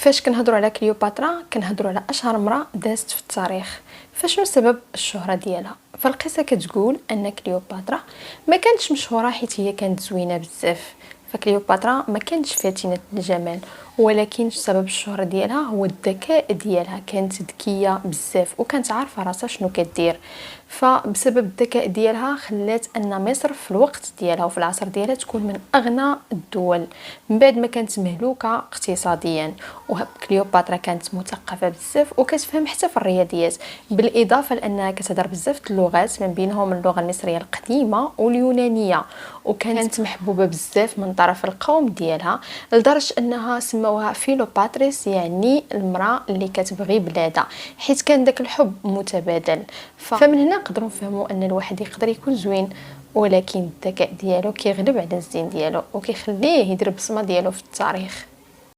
فاش كنهضروا على كليوباترا كنهضروا على اشهر امراه دازت في التاريخ. فشنو سبب الشهره ديالها؟ فالقصه كتقول ان كليوباترا ما كانتش مشهوره حيت هي كانت زوينه بزاف. فكليوباترا ما كانتش فاتنه الجمال، ولكن سبب الشهره ديالها هو الذكاء ديالها. كانت ذكيه بزاف وكانت عارفه راسها شنو كدير. فبسبب الذكاء ديالها خلات ان مصر في الوقت ديالها وفي العصر ديالها تكون من اغنى الدول، من بعد ما كانت مهلوكه اقتصاديا. وكليوباترا كانت مثقفه بزاف وكتفهم حتى في الرياضيات، بالاضافه لانها كتهضر بزاف اللغات، من بينهم اللغه المصريه القديمه واليونانيه. وكانت محبوبه بزاف من طرف القوم ديالها، لدرجه انها سموها فيلوباتريس، يعني المراه اللي كتبغي بلادها، حيت كان داك الحب متبادل. فمن هنا نقدروا نفهموا ان الواحد يقدر يكون زوين، ولكن الذكاء ديالو كيغلب على الزين ديالو وكيخليه يدير البصمه ديالو في التاريخ.